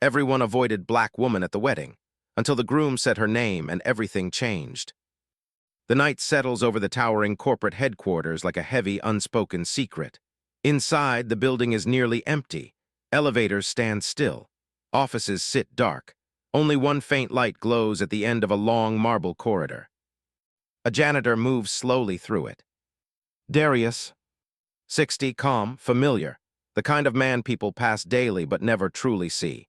Everyone avoided black woman at the wedding, until the groom said her name and everything changed. The night settles over the towering corporate headquarters like a heavy, unspoken secret. Inside, the building is nearly empty. Elevators stand still. Offices sit dark. Only one faint light glows at the end of a long marble corridor. A janitor moves slowly through it. Darius, 60, calm, familiar, the kind of man people pass daily but never truly see.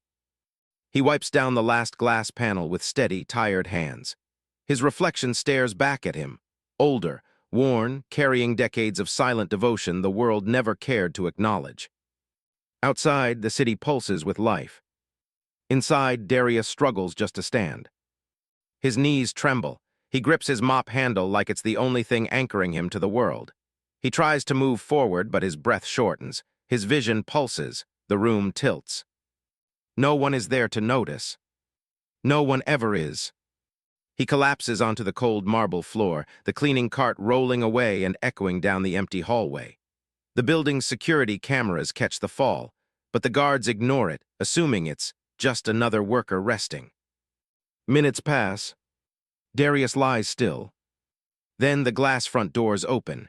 He wipes down the last glass panel with steady, tired hands. His reflection stares back at him, older, worn, carrying decades of silent devotion the world never cared to acknowledge. Outside, the city pulses with life. Inside, Darius struggles just to stand. His knees tremble. He grips his mop handle like it's the only thing anchoring him to the world. He tries to move forward, but his breath shortens. His vision pulses. The room tilts. No one is there to notice. No one ever is. He collapses onto the cold marble floor, the cleaning cart rolling away and echoing down the empty hallway. The building's security cameras catch the fall, but the guards ignore it, assuming it's just another worker resting. Minutes pass. Darius lies still. Then the glass front doors open.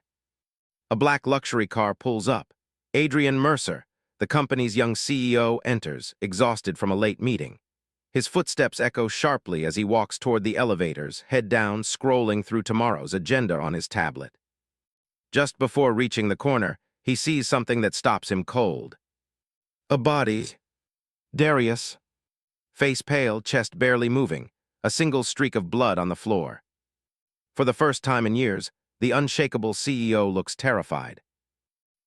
A black luxury car pulls up. Adrian Mercer, the company's young CEO, enters, exhausted from a late meeting. His footsteps echo sharply as he walks toward the elevators, head down, scrolling through tomorrow's agenda on his tablet. Just before reaching the corner, he sees something that stops him cold. A body. Darius. Face pale, chest barely moving, a single streak of blood on the floor. For the first time in years, the unshakable CEO looks terrified.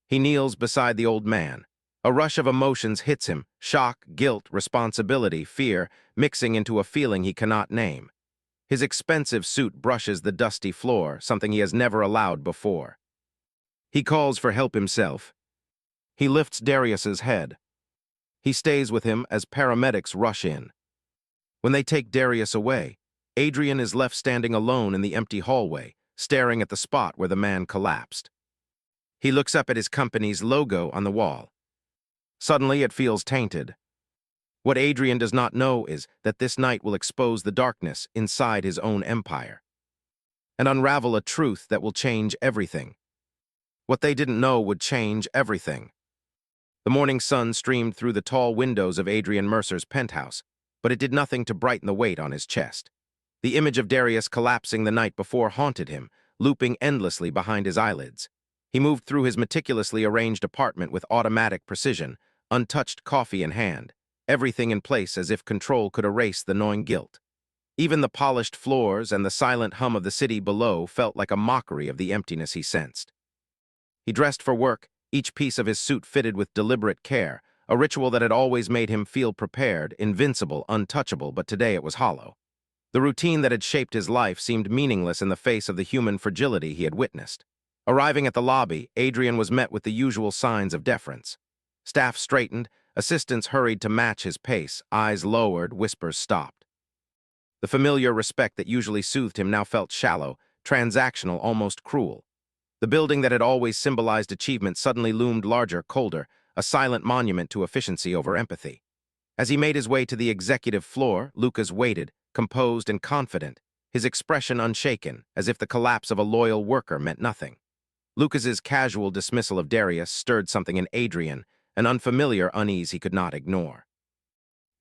He kneels beside the old man. A rush of emotions hits him, shock, guilt, responsibility, fear, mixing into a feeling he cannot name. His expensive suit brushes the dusty floor, something he has never allowed before. He calls for help himself. He lifts Darius's head. He stays with him as paramedics rush in. When they take Darius away, Adrian is left standing alone in the empty hallway, staring at the spot where the man collapsed. He looks up at his company's logo on the wall. Suddenly, it feels tainted. What Adrian does not know is that this night will expose the darkness inside his own empire and unravel a truth that will change everything. What they didn't know would change everything. The morning sun streamed through the tall windows of Adrian Mercer's penthouse, but it did nothing to brighten the weight on his chest. The image of Darius collapsing the night before haunted him, looping endlessly behind his eyelids. He moved through his meticulously arranged apartment with automatic precision, untouched coffee in hand, everything in place as if control could erase the gnawing guilt. Even the polished floors and the silent hum of the city below felt like a mockery of the emptiness he sensed. He dressed for work, each piece of his suit fitted with deliberate care, a ritual that had always made him feel prepared, invincible, untouchable, but today it was hollow. The routine that had shaped his life seemed meaningless in the face of the human fragility he had witnessed. Arriving at the lobby, Adrian was met with the usual signs of deference. Staff straightened, assistants hurried to match his pace, eyes lowered, whispers stopped. The familiar respect that usually soothed him now felt shallow, transactional, almost cruel. The building that had always symbolized achievement suddenly loomed larger, colder, a silent monument to efficiency over empathy. As he made his way to the executive floor, Lucas waited, composed and confident, his expression unshaken, as if the collapse of a loyal worker meant nothing. Lucas's casual dismissal of Darius stirred something in Adrian, an unfamiliar unease he could not ignore.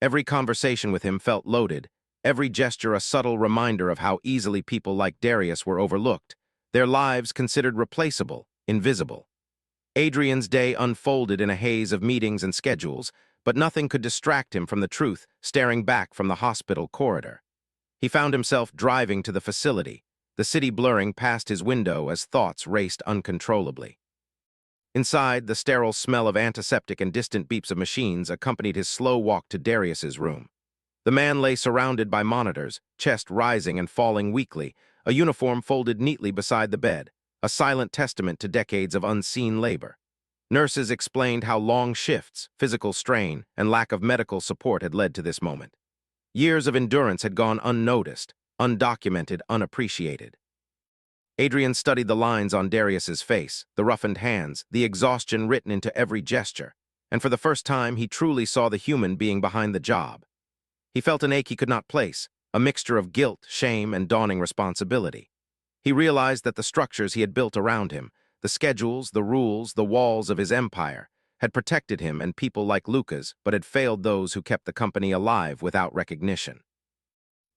Every conversation with him felt loaded, every gesture a subtle reminder of how easily people like Darius were overlooked, their lives considered replaceable, invisible. Adrian's day unfolded in a haze of meetings and schedules, but nothing could distract him from the truth staring back from the hospital corridor. He found himself driving to the facility, the city blurring past his window as thoughts raced uncontrollably. Inside, the sterile smell of antiseptic and distant beeps of machines accompanied his slow walk to Darius's room. The man lay surrounded by monitors, chest rising and falling weakly, a uniform folded neatly beside the bed, a silent testament to decades of unseen labor. Nurses explained how long shifts, physical strain, and lack of medical support had led to this moment. Years of endurance had gone unnoticed, undocumented, unappreciated. Adrian studied the lines on Darius's face, the roughened hands, the exhaustion written into every gesture. And for the first time, he truly saw the human being behind the job. He felt an ache he could not place, a mixture of guilt, shame, and dawning responsibility. He realized that the structures he had built around him, the schedules, the rules, the walls of his empire, had protected him and people like Lucas, but had failed those who kept the company alive without recognition.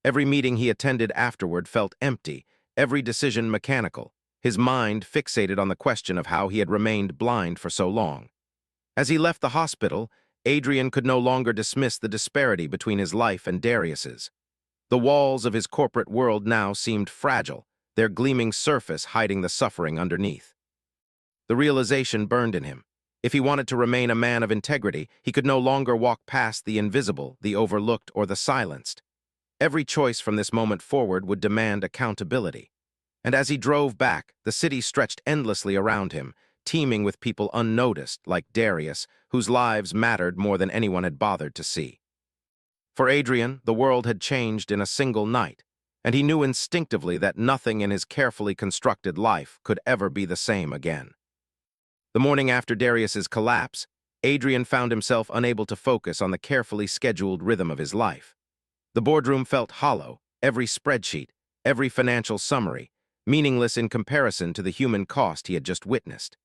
Every meeting he attended afterward felt empty, every decision mechanical, his mind fixated on the question of how he had remained blind for so long. As he left the hospital, Adrian could no longer dismiss the disparity between his life and Darius's. The walls of his corporate world now seemed fragile, their gleaming surface hiding the suffering underneath. The realization burned in him. If he wanted to remain a man of integrity, he could no longer walk past the invisible, the overlooked, or the silenced. Every choice from this moment forward would demand accountability. And as he drove back, the city stretched endlessly around him, teeming with people unnoticed, like Darius, whose lives mattered more than anyone had bothered to see. For Adrian, the world had changed in a single night, and he knew instinctively that nothing in his carefully constructed life could ever be the same again. The morning after Darius's collapse, Adrian found himself unable to focus on the carefully scheduled rhythm of his life. The boardroom felt hollow, every spreadsheet, every financial summary, meaningless in comparison to the human cost he had just witnessed.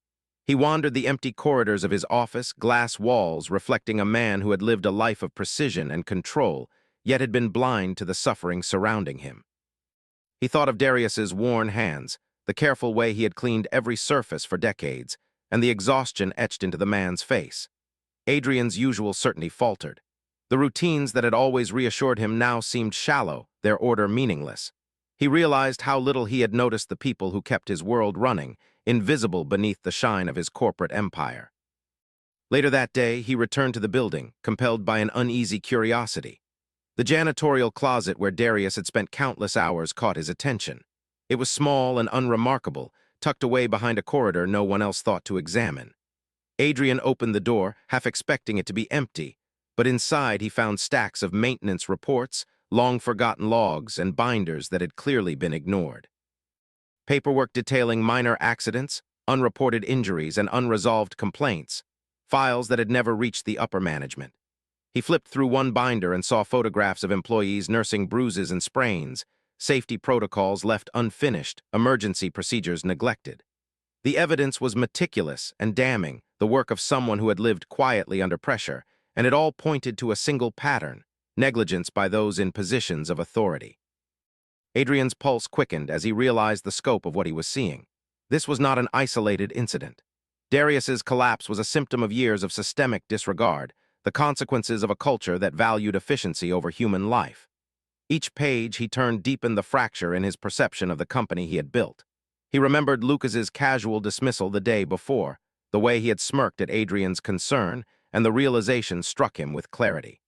He wandered the empty corridors of his office, glass walls reflecting a man who had lived a life of precision and control, yet had been blind to the suffering surrounding him. He thought of Darius's worn hands, the careful way he had cleaned every surface for decades, and the exhaustion etched into the man's face. Adrian's usual certainty faltered. The routines that had always reassured him now seemed shallow, their order meaningless. He realized how little he had noticed the people who kept his world running, invisible beneath the shine of his corporate empire. Later that day, he returned to the building, compelled by an uneasy curiosity. The janitorial closet where Darius had spent countless hours caught his attention. It was small and unremarkable, tucked away behind a corridor no one else thought to examine. Adrian opened the door, half expecting it to be empty, but inside he found stacks of maintenance reports, long-forgotten logs, and binders that had clearly been ignored. Paperwork detailing minor accidents, unreported injuries, and unresolved complaints, files that had never reached the upper management. He flipped through one binder and saw photographs of employees nursing bruises and sprains, safety protocols left unfinished, emergency procedures neglected. The evidence was meticulous and damning, the work of someone who had lived quietly under pressure, and it all pointed to a single pattern: negligence by those in positions of authority. Adrian's pulse quickened as he realized the scope of what he was seeing. This was not an isolated incident. Darius's collapse was a symptom of years of systemic disregard, the consequences of a culture that valued efficiency over human life. Each page he turned deepened the fracture in his perception of the company he had built. He remembered Lucas's casual dismissal the day before, the way he had smirked at Adrian's concern, and the realization struck him with clarity.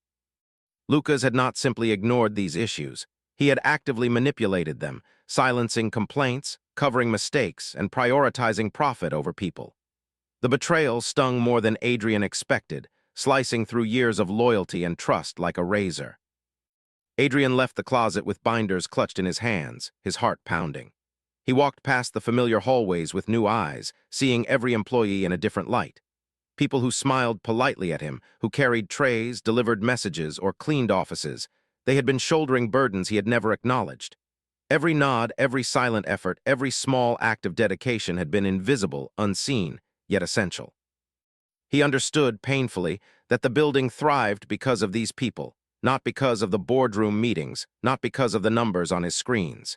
Lucas had not simply ignored these issues. He had actively manipulated them, silencing complaints, covering mistakes, and prioritizing profit over people. The betrayal stung more than Adrian expected, slicing through years of loyalty and trust like a razor. Adrian left the closet with binders clutched in his hands, his heart pounding. He walked past the familiar hallways with new eyes, seeing every employee in a different light. People who smiled politely at him, who carried trays, delivered messages, or cleaned offices. They had been shouldering burdens he had never acknowledged. Every nod, every silent effort, every small act of dedication had been invisible, unseen, yet essential. He understood painfully that the building thrived because of these people, not because of the boardroom meetings, not because of the numbers on his screens.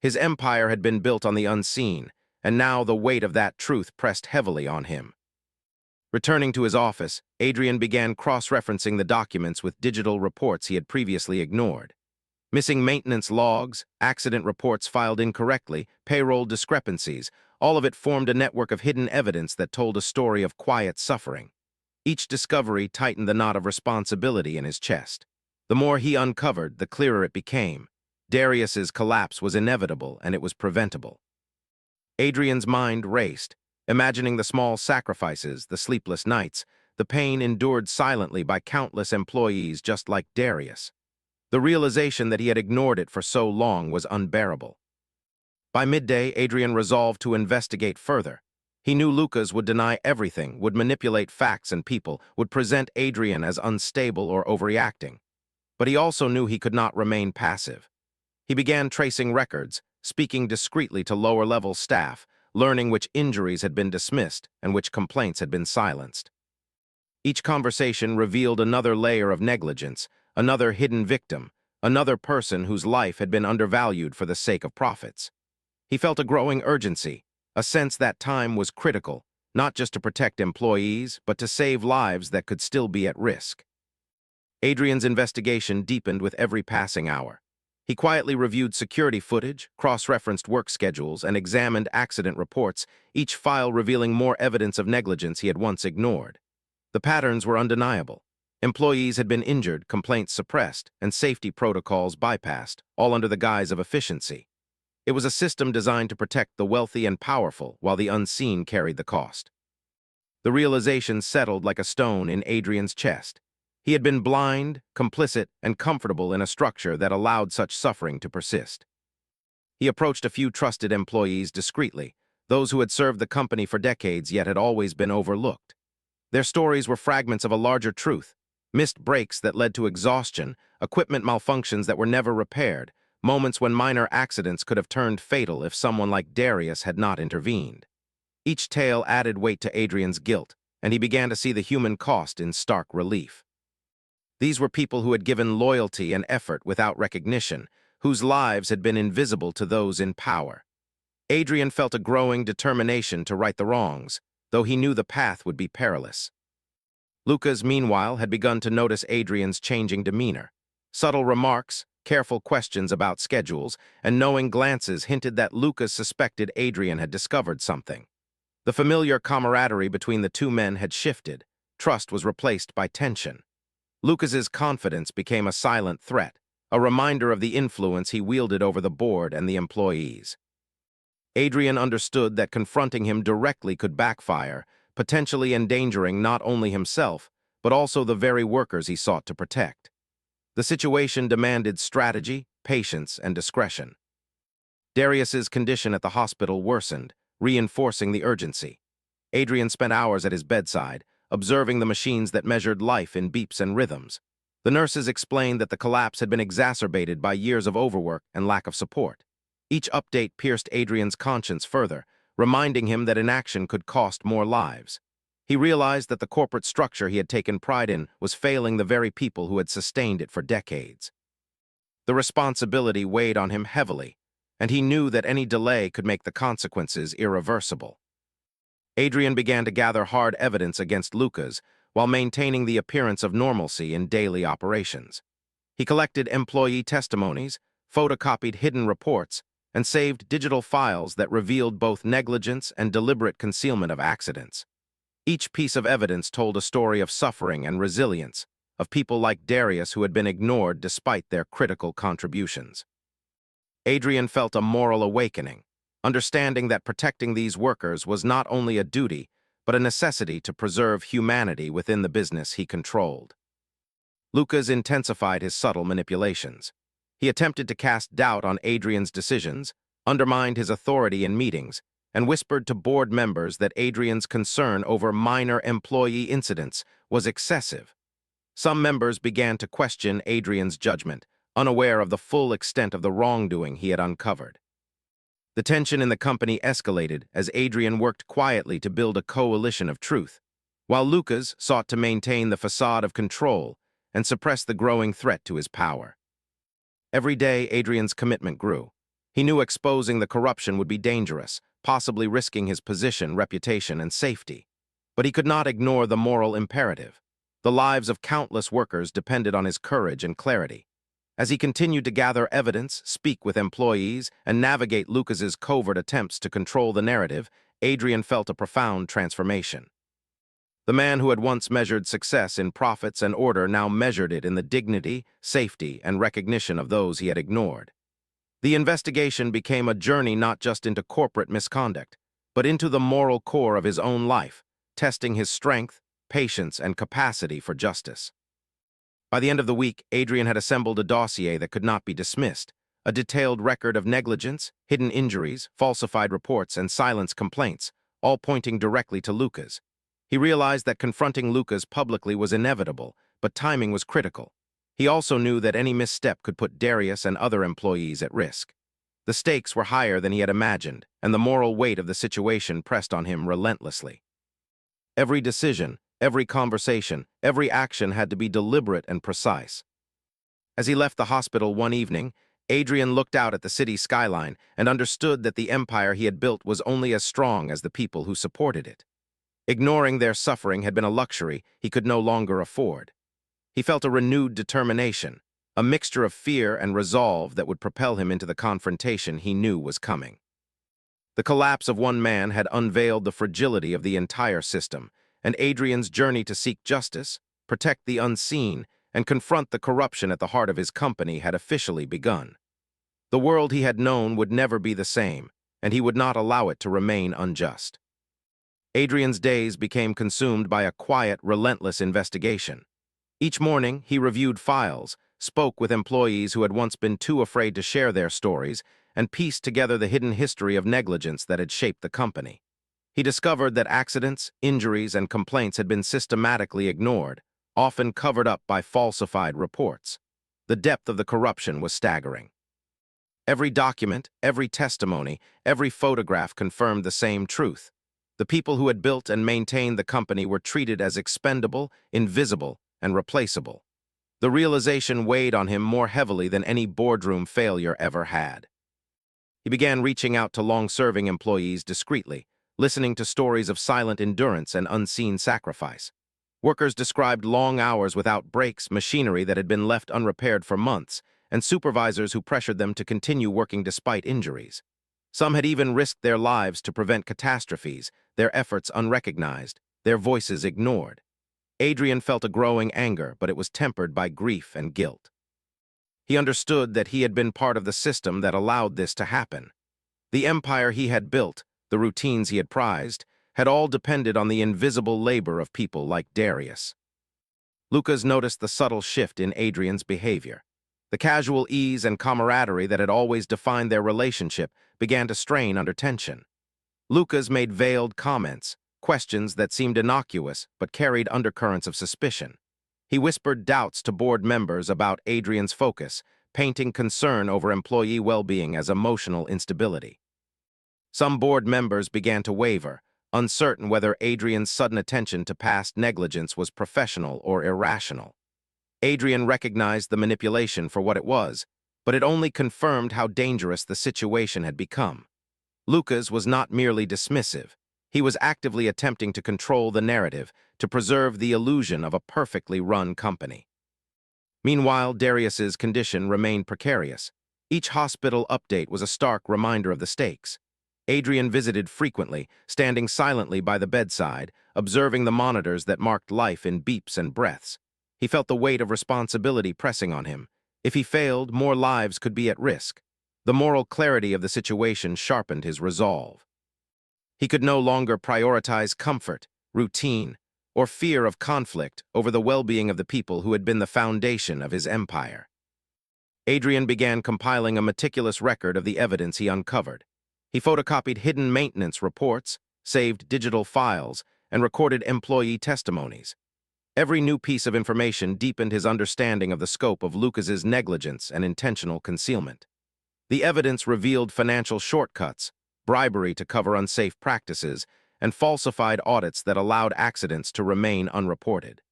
His empire had been built on the unseen, and now the weight of that truth pressed heavily on him. Returning to his office, Adrian began cross-referencing the documents with digital reports he had previously ignored. Missing maintenance logs, accident reports filed incorrectly, payroll discrepancies, all of it formed a network of hidden evidence that told a story of quiet suffering. Each discovery tightened the knot of responsibility in his chest. The more he uncovered, the clearer it became. Darius's collapse was inevitable, and it was preventable. Adrian's mind raced, imagining the small sacrifices, the sleepless nights, the pain endured silently by countless employees just like Darius. The realization that he had ignored it for so long was unbearable. By midday, Adrian resolved to investigate further. He knew Lucas would deny everything, would manipulate facts and people, would present Adrian as unstable or overreacting. But he also knew he could not remain passive. He began tracing records, speaking discreetly to lower-level staff, learning which injuries had been dismissed and which complaints had been silenced. Each conversation revealed another layer of negligence, another hidden victim, another person whose life had been undervalued for the sake of profits. He felt a growing urgency, a sense that time was critical, not just to protect employees, but to save lives that could still be at risk. Adrian's investigation deepened with every passing hour. He quietly reviewed security footage, cross-referenced work schedules, and examined accident reports, each file revealing more evidence of negligence he had once ignored. The patterns were undeniable. Employees had been injured, complaints suppressed, and safety protocols bypassed, all under the guise of efficiency. It was a system designed to protect the wealthy and powerful, while the unseen carried the cost. The realization settled like a stone in Adrian's chest. He had been blind, complicit, and comfortable in a structure that allowed such suffering to persist. He approached a few trusted employees discreetly, those who had served the company for decades yet had always been overlooked. Their stories were fragments of a larger truth, missed breaks that led to exhaustion, equipment malfunctions that were never repaired, moments when minor accidents could have turned fatal if someone like Darius had not intervened. Each tale added weight to Adrian's guilt, and he began to see the human cost in stark relief. These were people who had given loyalty and effort without recognition, whose lives had been invisible to those in power. Adrian felt a growing determination to right the wrongs, though he knew the path would be perilous. Lucas, meanwhile, had begun to notice Adrian's changing demeanor. Subtle remarks, careful questions about schedules, and knowing glances hinted that Lucas suspected Adrian had discovered something. The familiar camaraderie between the two men had shifted. Trust was replaced by tension. Lucas's confidence became a silent threat, a reminder of the influence he wielded over the board and the employees. Adrian understood that confronting him directly could backfire, potentially endangering not only himself, but also the very workers he sought to protect. The situation demanded strategy, patience, and discretion. Darius's condition at the hospital worsened, reinforcing the urgency. Adrian spent hours at his bedside, observing the machines that measured life in beeps and rhythms. The nurses explained that the collapse had been exacerbated by years of overwork and lack of support. Each update pierced Adrian's conscience further, reminding him that inaction could cost more lives. He realized that the corporate structure he had taken pride in was failing the very people who had sustained it for decades. The responsibility weighed on him heavily, and he knew that any delay could make the consequences irreversible. Adrian began to gather hard evidence against Lucas while maintaining the appearance of normalcy in daily operations. He collected employee testimonies, photocopied hidden reports, and saved digital files that revealed both negligence and deliberate concealment of accidents. Each piece of evidence told a story of suffering and resilience, of people like Darius who had been ignored despite their critical contributions. Adrian felt a moral awakening, understanding that protecting these workers was not only a duty, but a necessity to preserve humanity within the business he controlled. Lucas intensified his subtle manipulations. He attempted to cast doubt on Adrian's decisions, undermined his authority in meetings, and whispered to board members that Adrian's concern over minor employee incidents was excessive. Some members began to question Adrian's judgment, unaware of the full extent of the wrongdoing he had uncovered. The tension in the company escalated as Adrian worked quietly to build a coalition of truth, while Lucas sought to maintain the facade of control and suppress the growing threat to his power. Every day, Adrian's commitment grew. He knew exposing the corruption would be dangerous, possibly risking his position, reputation, and safety. But he could not ignore the moral imperative. The lives of countless workers depended on his courage and clarity. As he continued to gather evidence, speak with employees, and navigate Lucas's covert attempts to control the narrative, Adrian felt a profound transformation. The man who had once measured success in profits and order now measured it in the dignity, safety, and recognition of those he had ignored. The investigation became a journey not just into corporate misconduct, but into the moral core of his own life, testing his strength, patience, and capacity for justice. By the end of the week, Adrian had assembled a dossier that could not be dismissed, a detailed record of negligence, hidden injuries, falsified reports, and silenced complaints, all pointing directly to Lucas. He realized that confronting Lucas publicly was inevitable, but timing was critical. He also knew that any misstep could put Darius and other employees at risk. The stakes were higher than he had imagined, and the moral weight of the situation pressed on him relentlessly. Every decision, every conversation, every action had to be deliberate and precise. As he left the hospital one evening, Adrian looked out at the city skyline and understood that the empire he had built was only as strong as the people who supported it. Ignoring their suffering had been a luxury he could no longer afford. He felt a renewed determination, a mixture of fear and resolve that would propel him into the confrontation he knew was coming. The collapse of one man had unveiled the fragility of the entire system, and Adrian's journey to seek justice, protect the unseen, and confront the corruption at the heart of his company had officially begun. The world he had known would never be the same, and he would not allow it to remain unjust. Adrian's days became consumed by a quiet, relentless investigation. Each morning, he reviewed files, spoke with employees who had once been too afraid to share their stories, and pieced together the hidden history of negligence that had shaped the company. He discovered that accidents, injuries, and complaints had been systematically ignored, often covered up by falsified reports. The depth of the corruption was staggering. Every document, every testimony, every photograph confirmed the same truth. The people who had built and maintained the company were treated as expendable, invisible, and replaceable. The realization weighed on him more heavily than any boardroom failure ever had. He began reaching out to long-serving employees discreetly, listening to stories of silent endurance and unseen sacrifice. Workers described long hours without breaks, machinery that had been left unrepaired for months, and supervisors who pressured them to continue working despite injuries. Some had even risked their lives to prevent catastrophes, their efforts unrecognized, their voices ignored. Adrian felt a growing anger, but it was tempered by grief and guilt. He understood that he had been part of the system that allowed this to happen. The empire he had built, the routines he had prized, had all depended on the invisible labor of people like Darius. Lucas noticed the subtle shift in Adrian's behavior. The casual ease and camaraderie that had always defined their relationship began to strain under tension. Lucas made veiled comments, questions that seemed innocuous but carried undercurrents of suspicion. He whispered doubts to board members about Adrian's focus, painting concern over employee well-being as emotional instability. Some board members began to waver, uncertain whether Adrian's sudden attention to past negligence was professional or irrational. Adrian recognized the manipulation for what it was, but it only confirmed how dangerous the situation had become. Lucas was not merely dismissive. He was actively attempting to control the narrative, to preserve the illusion of a perfectly run company. Meanwhile, Darius's condition remained precarious. Each hospital update was a stark reminder of the stakes. Adrian visited frequently, standing silently by the bedside, observing the monitors that marked life in beeps and breaths. He felt the weight of responsibility pressing on him. If he failed, more lives could be at risk. The moral clarity of the situation sharpened his resolve. He could no longer prioritize comfort, routine, or fear of conflict over the well-being of the people who had been the foundation of his empire. Adrian began compiling a meticulous record of the evidence he uncovered. He photocopied hidden maintenance reports, saved digital files, and recorded employee testimonies. Every new piece of information deepened his understanding of the scope of Lucas's negligence and intentional concealment. The evidence revealed financial shortcuts, bribery to cover unsafe practices, and falsified audits that allowed accidents to remain unreported.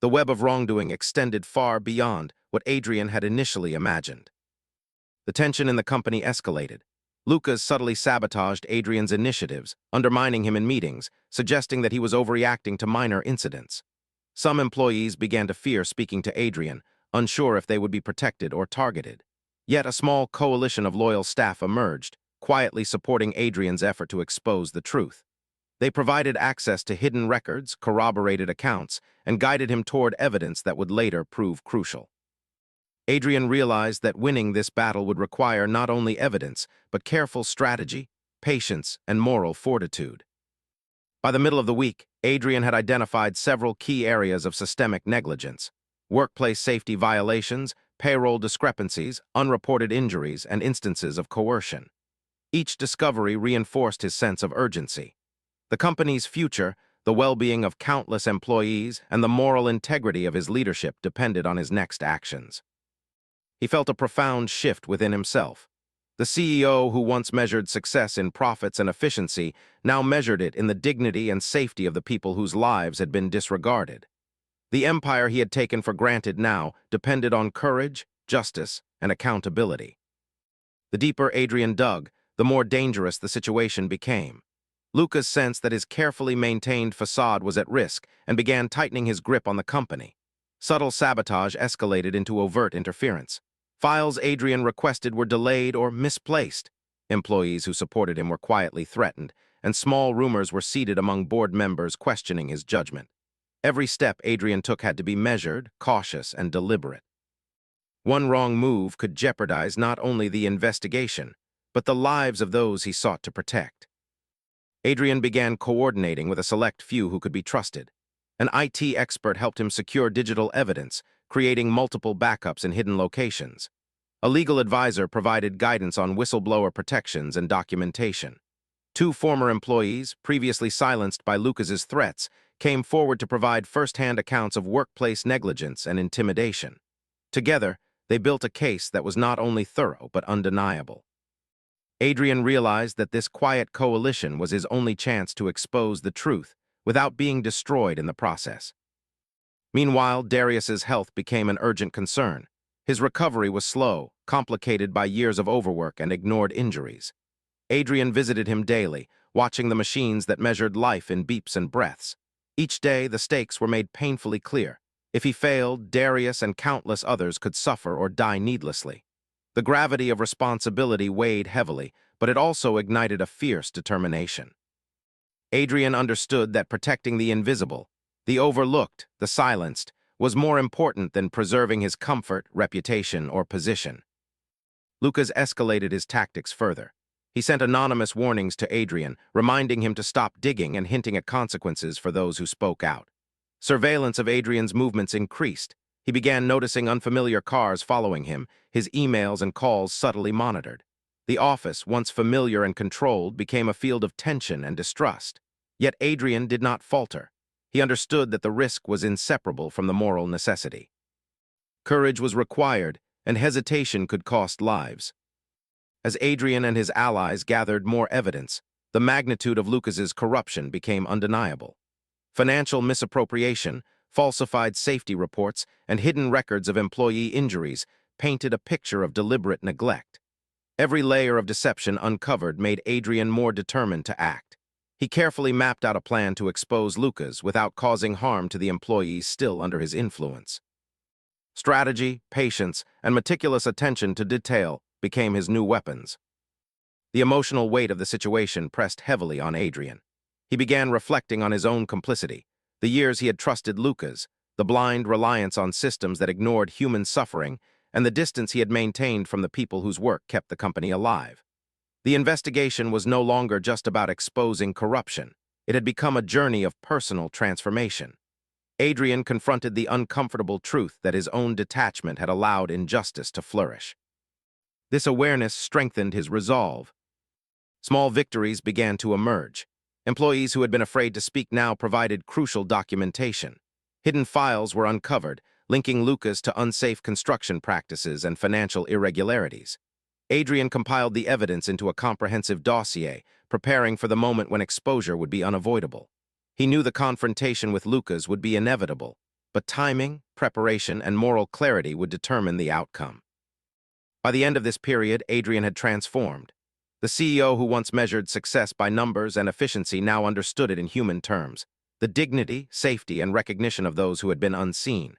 The web of wrongdoing extended far beyond what Adrian had initially imagined. The tension in the company escalated. Lucas subtly sabotaged Adrian's initiatives, undermining him in meetings, suggesting that he was overreacting to minor incidents. Some employees began to fear speaking to Adrian, unsure if they would be protected or targeted. Yet a small coalition of loyal staff emerged, quietly supporting Adrian's effort to expose the truth. They provided access to hidden records, corroborated accounts, and guided him toward evidence that would later prove crucial. Adrian realized that winning this battle would require not only evidence, but careful strategy, patience, and moral fortitude. By the middle of the week, Adrian had identified several key areas of systemic negligence: workplace safety violations, payroll discrepancies, unreported injuries, and instances of coercion. Each discovery reinforced his sense of urgency. The company's future, the well-being of countless employees, and the moral integrity of his leadership depended on his next actions. He felt a profound shift within himself. The CEO who once measured success in profits and efficiency now measured it in the dignity and safety of the people whose lives had been disregarded. The empire he had taken for granted now depended on courage, justice, and accountability. The deeper Adrian dug, the more dangerous the situation became. Lucas sensed that his carefully maintained facade was at risk and began tightening his grip on the company. Subtle sabotage escalated into overt interference. Files Adrian requested were delayed or misplaced. Employees who supported him were quietly threatened, and small rumors were seeded among board members questioning his judgment. Every step Adrian took had to be measured, cautious, and deliberate. One wrong move could jeopardize not only the investigation, but the lives of those he sought to protect. Adrian began coordinating with a select few who could be trusted. An IT expert helped him secure digital evidence, creating multiple backups in hidden locations. A legal advisor provided guidance on whistleblower protections and documentation. Two former employees, previously silenced by Lucas's threats, came forward to provide first-hand accounts of workplace negligence and intimidation. Together, they built a case that was not only thorough but undeniable. Adrian realized that this quiet coalition was his only chance to expose the truth without being destroyed in the process. Meanwhile, Darius's health became an urgent concern. His recovery was slow, complicated by years of overwork and ignored injuries. Adrian visited him daily, watching the machines that measured life in beeps and breaths. Each day, the stakes were made painfully clear. If he failed, Darius and countless others could suffer or die needlessly. The gravity of responsibility weighed heavily, but it also ignited a fierce determination. Adrian understood that protecting the invisible, the overlooked, the silenced, was more important than preserving his comfort, reputation, or position. Lucas escalated his tactics further. He sent anonymous warnings to Adrian, reminding him to stop digging and hinting at consequences for those who spoke out. Surveillance of Adrian's movements increased. He began noticing unfamiliar cars following him, his emails and calls subtly monitored. The office, once familiar and controlled, became a field of tension and distrust. Yet Adrian did not falter. He understood that the risk was inseparable from the moral necessity. Courage was required, and hesitation could cost lives. As Adrian and his allies gathered more evidence, the magnitude of Lucas's corruption became undeniable. Financial misappropriation, falsified safety reports, and hidden records of employee injuries painted a picture of deliberate neglect. Every layer of deception uncovered made Adrian more determined to act. He carefully mapped out a plan to expose Lucas without causing harm to the employees still under his influence. Strategy, patience, and meticulous attention to detail became his new weapons. The emotional weight of the situation pressed heavily on Adrian. He began reflecting on his own complicity, the years he had trusted Lucas, the blind reliance on systems that ignored human suffering, and the distance he had maintained from the people whose work kept the company alive. The investigation was no longer just about exposing corruption. It had become a journey of personal transformation. Adrian confronted the uncomfortable truth that his own detachment had allowed injustice to flourish. This awareness strengthened his resolve. Small victories began to emerge. Employees who had been afraid to speak now provided crucial documentation. Hidden files were uncovered, linking Lucas to unsafe construction practices and financial irregularities. Adrian compiled the evidence into a comprehensive dossier, preparing for the moment when exposure would be unavoidable. He knew the confrontation with Lucas would be inevitable, but timing, preparation, and moral clarity would determine the outcome. By the end of this period, Adrian had transformed. The CEO who once measured success by numbers and efficiency now understood it in human terms, the dignity, safety, and recognition of those who had been unseen.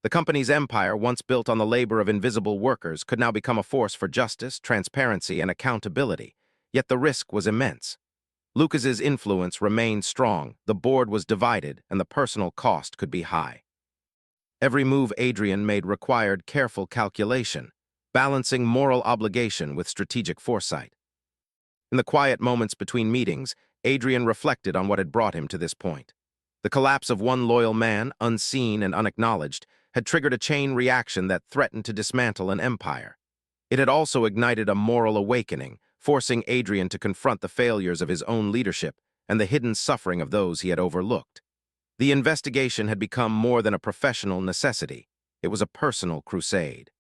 The company's empire, once built on the labor of invisible workers, could now become a force for justice, transparency, and accountability, yet the risk was immense. Lucas's influence remained strong, the board was divided, and the personal cost could be high. Every move Adrian made required careful calculation, balancing moral obligation with strategic foresight. In the quiet moments between meetings, Adrian reflected on what had brought him to this point. The collapse of one loyal man, unseen and unacknowledged, had triggered a chain reaction that threatened to dismantle an empire. It had also ignited a moral awakening, forcing Adrian to confront the failures of his own leadership and the hidden suffering of those he had overlooked. The investigation had become more than a professional necessity. It was a personal crusade.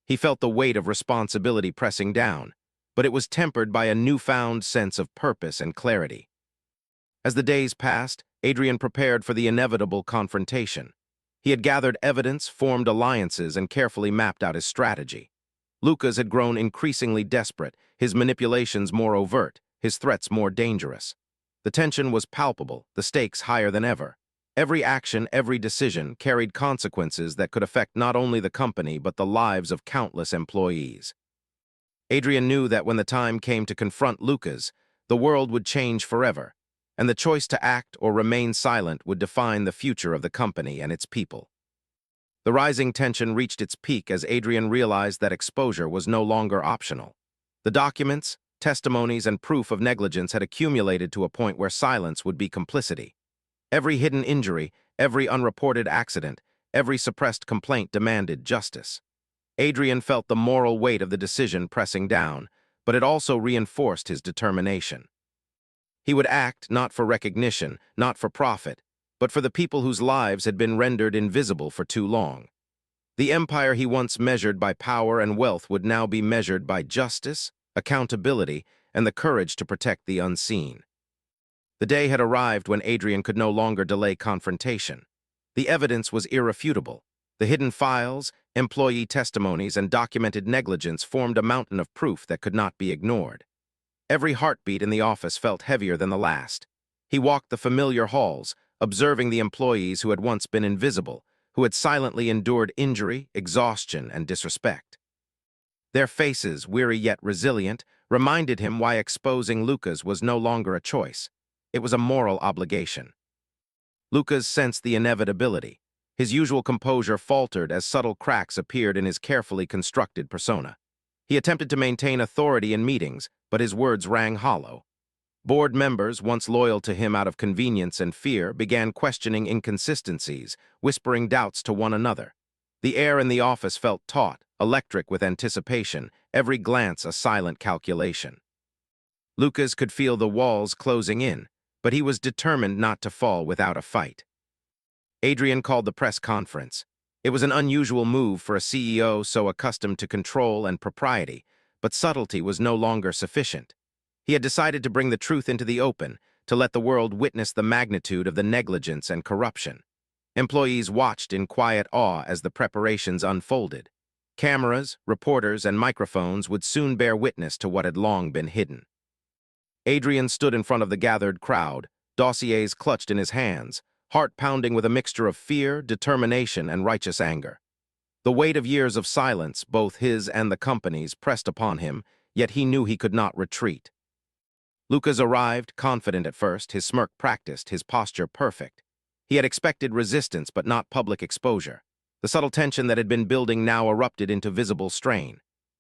He felt the weight of responsibility pressing down, but it was tempered by a newfound sense of purpose and clarity. As the days passed, Adrian prepared for the inevitable confrontation. He had gathered evidence, formed alliances, and carefully mapped out his strategy. Lucas had grown increasingly desperate, his manipulations more overt, his threats more dangerous. The tension was palpable, the stakes higher than ever. Every action, every decision carried consequences that could affect not only the company but the lives of countless employees. Adrian knew that when the time came to confront Lucas, the world would change forever, and the choice to act or remain silent would define the future of the company and its people. The rising tension reached its peak as Adrian realized that exposure was no longer optional. The documents, testimonies, and proof of negligence had accumulated to a point where silence would be complicity. Every hidden injury, every unreported accident, every suppressed complaint demanded justice. Adrian felt the moral weight of the decision pressing down, but it also reinforced his determination. He would act not for recognition, not for profit, but for the people whose lives had been rendered invisible for too long. The empire he once measured by power and wealth would now be measured by justice, accountability, and the courage to protect the unseen. The day had arrived when Adrian could no longer delay confrontation. The evidence was irrefutable. The hidden files, employee testimonies, and documented negligence formed a mountain of proof that could not be ignored. Every heartbeat in the office felt heavier than the last. He walked the familiar halls, observing the employees who had once been invisible, who had silently endured injury, exhaustion, and disrespect. Their faces, weary yet resilient, reminded him why exposing Lucas was no longer a choice. It was a moral obligation. Lucas sensed the inevitability. His usual composure faltered as subtle cracks appeared in his carefully constructed persona. He attempted to maintain authority in meetings, but his words rang hollow. Board members, once loyal to him out of convenience and fear, began questioning inconsistencies, whispering doubts to one another. The air in the office felt taut, electric with anticipation, every glance a silent calculation. Lucas could feel the walls closing in, but he was determined not to fall without a fight. Adrian called the press conference. It was an unusual move for a CEO so accustomed to control and propriety, but subtlety was no longer sufficient. He had decided to bring the truth into the open, to let the world witness the magnitude of the negligence and corruption. Employees watched in quiet awe as the preparations unfolded. Cameras, reporters, and microphones would soon bear witness to what had long been hidden. Adrian stood in front of the gathered crowd, dossiers clutched in his hands, heart pounding with a mixture of fear, determination, and righteous anger. The weight of years of silence, both his and the company's, pressed upon him, yet he knew he could not retreat. Lucas arrived, confident at first, his smirk practiced, his posture perfect. He had expected resistance but not public exposure. The subtle tension that had been building now erupted into visible strain.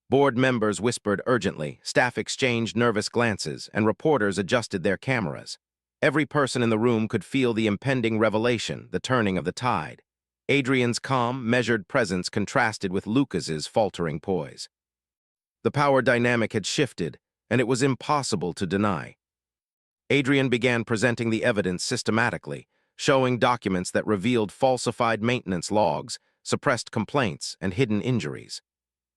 Board members whispered urgently, staff exchanged nervous glances, and reporters adjusted their cameras. Every person in the room could feel the impending revelation, the turning of the tide. Adrian's calm, measured presence contrasted with Lucas's faltering poise. The power dynamic had shifted, and it was impossible to deny. Adrian began presenting the evidence systematically, showing documents that revealed falsified maintenance logs, suppressed complaints, and hidden injuries.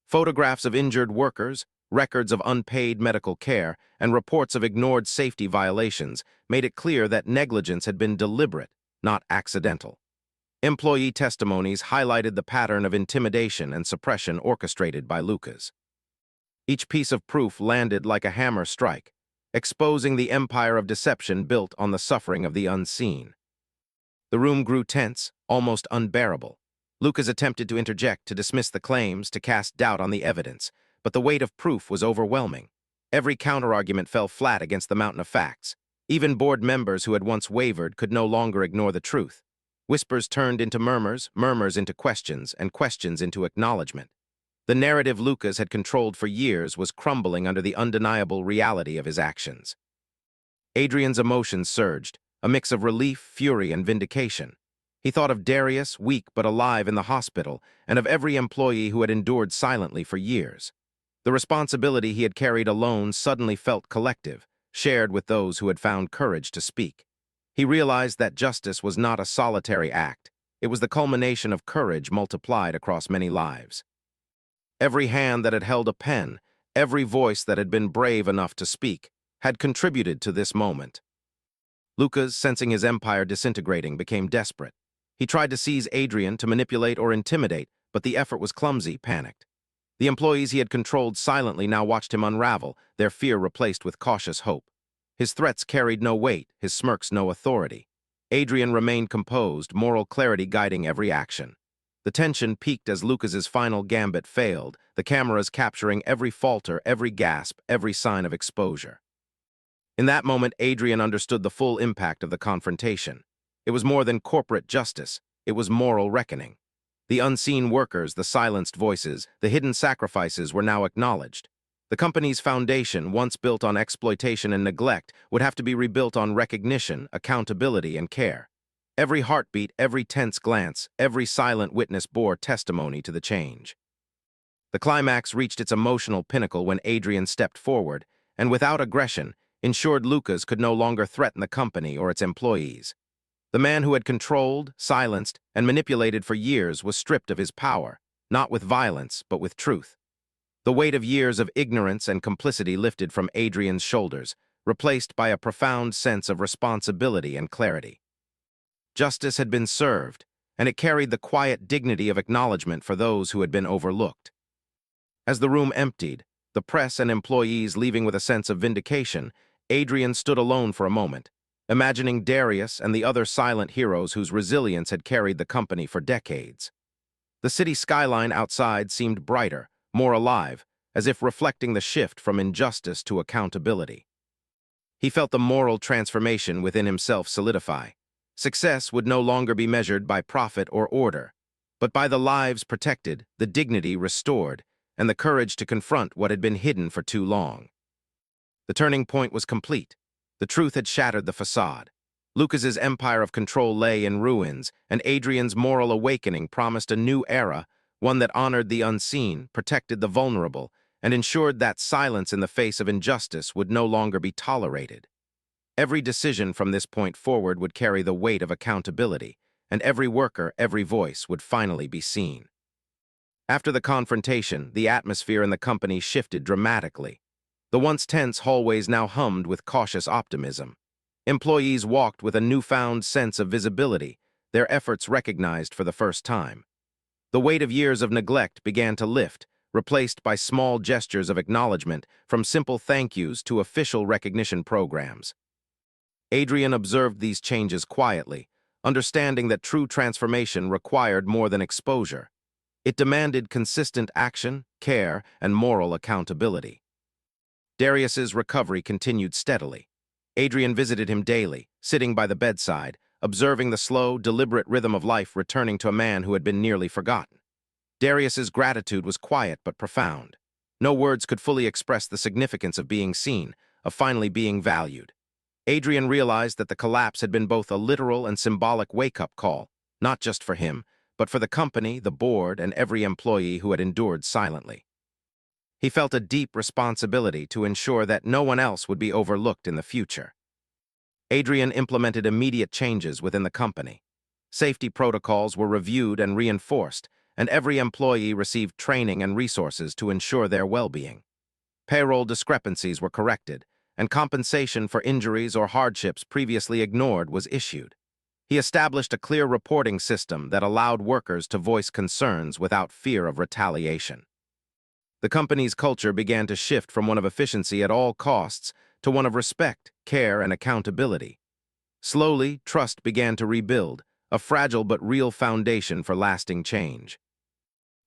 Photographs of injured workers, records of unpaid medical care, and reports of ignored safety violations made it clear that negligence had been deliberate, not accidental. Employee testimonies highlighted the pattern of intimidation and suppression orchestrated by Lucas. Each piece of proof landed like a hammer strike, exposing the empire of deception built on the suffering of the unseen. The room grew tense, almost unbearable. Lucas attempted to interject, to dismiss the claims, to cast doubt on the evidence, but the weight of proof was overwhelming. Every counterargument fell flat against the mountain of facts. Even board members who had once wavered could no longer ignore the truth. Whispers turned into murmurs, murmurs into questions, and questions into acknowledgement. The narrative Lucas had controlled for years was crumbling under the undeniable reality of his actions. Adrian's emotions surged, a mix of relief, fury, and vindication. He thought of Darius, weak but alive in the hospital, and of every employee who had endured silently for years. The responsibility he had carried alone suddenly felt collective, shared with those who had found courage to speak. He realized that justice was not a solitary act. It was the culmination of courage multiplied across many lives. Every hand that had held a pen, every voice that had been brave enough to speak, had contributed to this moment. Lucas, sensing his empire disintegrating, became desperate. He tried to seize Adrian to manipulate or intimidate, but the effort was clumsy, panicked. The employees he had controlled silently now watched him unravel, their fear replaced with cautious hope. His threats carried no weight, his smirks no authority. Adrian remained composed, moral clarity guiding every action. The tension peaked as Lucas's final gambit failed, the cameras capturing every falter, every gasp, every sign of exposure. In that moment, Adrian understood the full impact of the confrontation. It was more than corporate justice, it was moral reckoning. The unseen workers, the silenced voices, the hidden sacrifices were now acknowledged. The company's foundation, once built on exploitation and neglect, would have to be rebuilt on recognition, accountability, and care. Every heartbeat, every tense glance, every silent witness bore testimony to the change. The climax reached its emotional pinnacle when Adrian stepped forward, and without aggression, ensured Lucas could no longer threaten the company or its employees. The man who had controlled, silenced, and manipulated for years was stripped of his power, not with violence, but with truth. The weight of years of ignorance and complicity lifted from Adrian's shoulders, replaced by a profound sense of responsibility and clarity. Justice had been served, and it carried the quiet dignity of acknowledgement for those who had been overlooked. As the room emptied, the press and employees leaving with a sense of vindication, Adrian stood alone for a moment, imagining Darius and the other silent heroes whose resilience had carried the company for decades. The city skyline outside seemed brighter, more alive, as if reflecting the shift from injustice to accountability. He felt the moral transformation within himself solidify. Success would no longer be measured by profit or order, but by the lives protected, the dignity restored, and the courage to confront what had been hidden for too long. The turning point was complete. The truth had shattered the facade. Lucas's empire of control lay in ruins, and Adrian's moral awakening promised a new era, one that honored the unseen, protected the vulnerable, and ensured that silence in the face of injustice would no longer be tolerated. Every decision from this point forward would carry the weight of accountability, and every worker, every voice would finally be seen. After the confrontation, the atmosphere in the company shifted dramatically. The once tense hallways now hummed with cautious optimism. Employees walked with a newfound sense of visibility, their efforts recognized for the first time. The weight of years of neglect began to lift, replaced by small gestures of acknowledgement, from simple thank yous to official recognition programs. Adrian observed these changes quietly, understanding that true transformation required more than exposure. It demanded consistent action, care, and moral accountability. Darius's recovery continued steadily. Adrian visited him daily, sitting by the bedside, observing the slow, deliberate rhythm of life returning to a man who had been nearly forgotten. Darius's gratitude was quiet but profound. No words could fully express the significance of being seen, of finally being valued. Adrian realized that the collapse had been both a literal and symbolic wake-up call, not just for him, but for the company, the board, and every employee who had endured silently. He felt a deep responsibility to ensure that no one else would be overlooked in the future. Adrian implemented immediate changes within the company. Safety protocols were reviewed and reinforced, and every employee received training and resources to ensure their well-being. Payroll discrepancies were corrected, and compensation for injuries or hardships previously ignored was issued. He established a clear reporting system that allowed workers to voice concerns without fear of retaliation. The company's culture began to shift from one of efficiency at all costs to one of respect, care, and accountability. Slowly, trust began to rebuild, a fragile but real foundation for lasting change.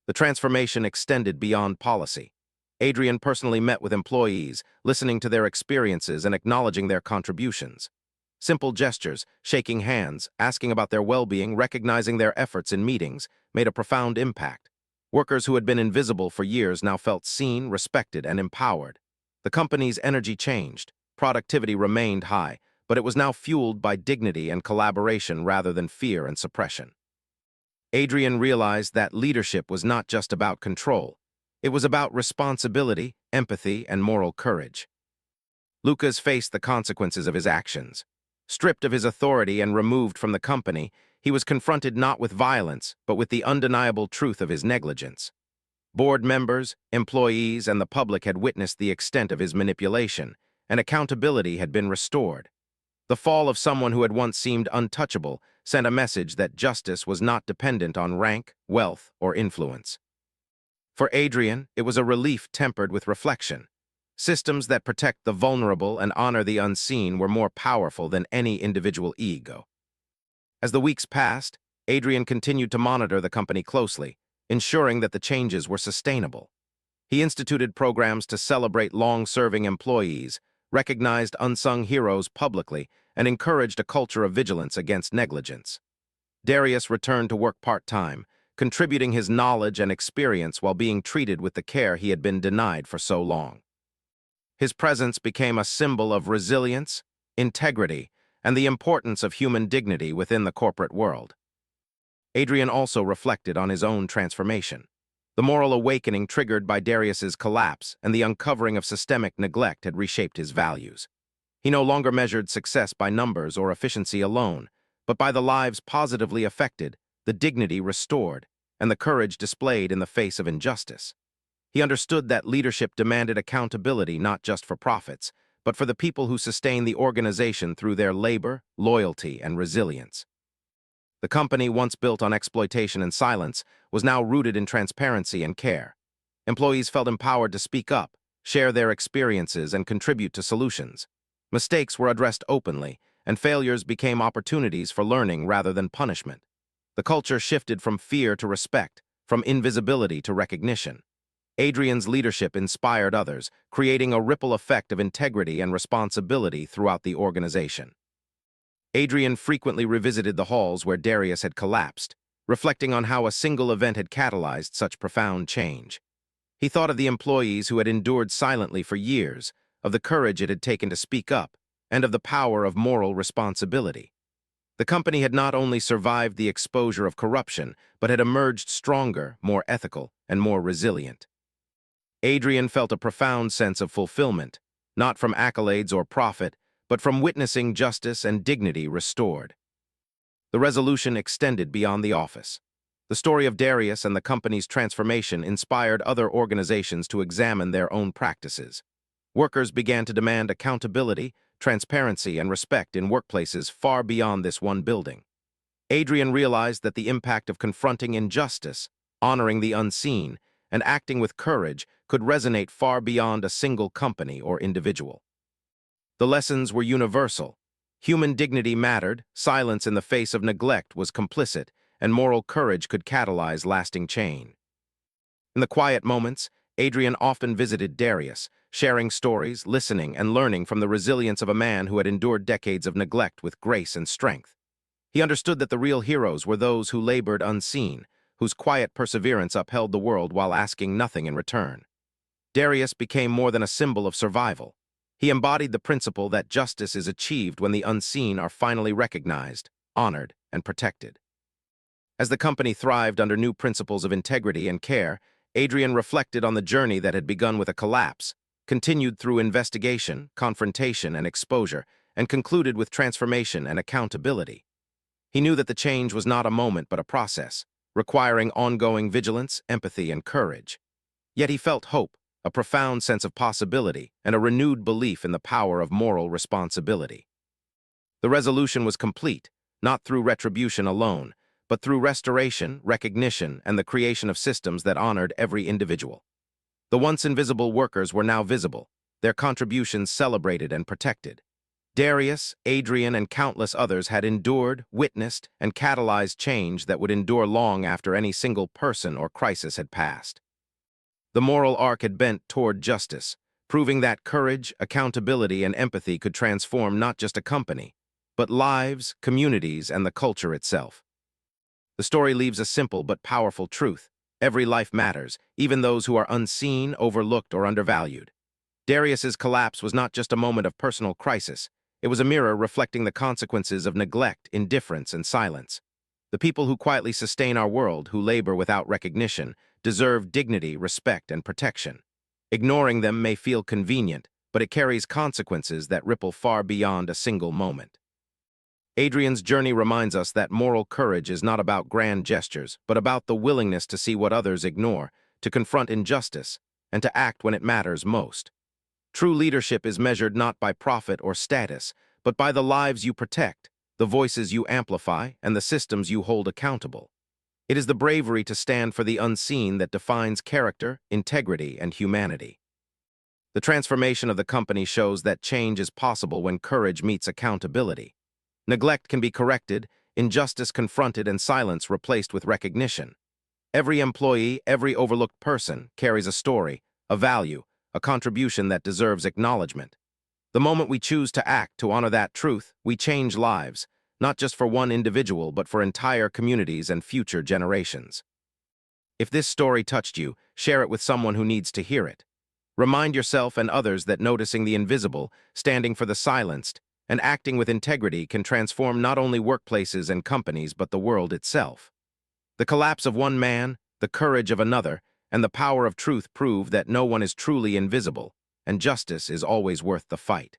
The transformation extended beyond policy. Adrian personally met with employees, listening to their experiences and acknowledging their contributions. Simple gestures, shaking hands, asking about their well-being, recognizing their efforts in meetings, made a profound impact. Workers who had been invisible for years now felt seen, respected, and empowered. The company's energy changed. Productivity remained high, but it was now fueled by dignity and collaboration rather than fear and suppression. Adrian realized that leadership was not just about control. It was about responsibility, empathy, and moral courage. Lucas faced the consequences of his actions. Stripped of his authority and removed from the company, he was confronted not with violence, but with the undeniable truth of his negligence. Board members, employees, and the public had witnessed the extent of his manipulation, and accountability had been restored. The fall of someone who had once seemed untouchable sent a message that justice was not dependent on rank, wealth, or influence. For Adrian, it was a relief tempered with reflection. Systems that protect the vulnerable and honor the unseen were more powerful than any individual ego. As the weeks passed, Adrian continued to monitor the company closely, ensuring that the changes were sustainable. He instituted programs to celebrate long-serving employees, recognized unsung heroes publicly, and encouraged a culture of vigilance against negligence. Darius returned to work part-time, contributing his knowledge and experience while being treated with the care he had been denied for so long. His presence became a symbol of resilience, integrity, and the importance of human dignity within the corporate world. Adrian also reflected on his own transformation. The moral awakening triggered by Darius's collapse and the uncovering of systemic neglect had reshaped his values. He no longer measured success by numbers or efficiency alone, but by the lives positively affected, the dignity restored, and the courage displayed in the face of injustice. He understood that leadership demanded accountability not just for profits, but for the people who sustain the organization through their labor, loyalty, and resilience. The company, once built on exploitation and silence, was now rooted in transparency and care. Employees felt empowered to speak up, share their experiences, and contribute to solutions. Mistakes were addressed openly, and failures became opportunities for learning rather than punishment. The culture shifted from fear to respect, from invisibility to recognition. Adrian's leadership inspired others, creating a ripple effect of integrity and responsibility throughout the organization. Adrian frequently revisited the halls where Darius had collapsed, reflecting on how a single event had catalyzed such profound change. He thought of the employees who had endured silently for years, of the courage it had taken to speak up, and of the power of moral responsibility. The company had not only survived the exposure of corruption, but had emerged stronger, more ethical, and more resilient. Adrian felt a profound sense of fulfillment, not from accolades or profit, but from witnessing justice and dignity restored. The resolution extended beyond the office. The story of Darius and the company's transformation inspired other organizations to examine their own practices. Workers began to demand accountability, transparency, and respect in workplaces far beyond this one building. Adrian realized that the impact of confronting injustice, honoring the unseen, and acting with courage could resonate far beyond a single company or individual. The lessons were universal. Human dignity mattered, silence in the face of neglect was complicit, and moral courage could catalyze lasting change. In the quiet moments, Adrian often visited Darius, sharing stories, listening, and learning from the resilience of a man who had endured decades of neglect with grace and strength. He understood that the real heroes were those who labored unseen, whose quiet perseverance upheld the world while asking nothing in return. Darius became more than a symbol of survival. He embodied the principle that justice is achieved when the unseen are finally recognized, honored, and protected. As the company thrived under new principles of integrity and care, Adrian reflected on the journey that had begun with a collapse, continued through investigation, confrontation, and exposure, and concluded with transformation and accountability. He knew that the change was not a moment but a process, requiring ongoing vigilance, empathy, and courage. Yet he felt hope, a profound sense of possibility, and a renewed belief in the power of moral responsibility. The resolution was complete, not through retribution alone, but through restoration, recognition, and the creation of systems that honored every individual. The once invisible workers were now visible, their contributions celebrated and protected. Darius, Adrian, and countless others had endured, witnessed, and catalyzed change that would endure long after any single person or crisis had passed. The moral arc had bent toward justice, proving that courage, accountability, and empathy could transform not just a company, but lives, communities, and the culture itself. The story leaves a simple but powerful truth. Every life matters, even those who are unseen, overlooked, or undervalued. Darius's collapse was not just a moment of personal crisis. It was a mirror reflecting the consequences of neglect, indifference, and silence. The people who quietly sustain our world, who labor without recognition, deserve dignity, respect, and protection. Ignoring them may feel convenient, but it carries consequences that ripple far beyond a single moment. Adrian's journey reminds us that moral courage is not about grand gestures, but about the willingness to see what others ignore, to confront injustice, and to act when it matters most. True leadership is measured not by profit or status, but by the lives you protect, the voices you amplify, and the systems you hold accountable. It is the bravery to stand for the unseen that defines character, integrity, and humanity. The transformation of the company shows that change is possible when courage meets accountability. Neglect can be corrected, injustice confronted, and silence replaced with recognition. Every employee, every overlooked person carries a story, a value, a contribution that deserves acknowledgement. The moment we choose to act to honor that truth, we change lives, not just for one individual, but for entire communities and future generations. If this story touched you, share it with someone who needs to hear it. Remind yourself and others that noticing the invisible, standing for the silenced, and acting with integrity can transform not only workplaces and companies, but the world itself. The collapse of one man, the courage of another, and the power of truth prove that no one is truly invisible, and justice is always worth the fight.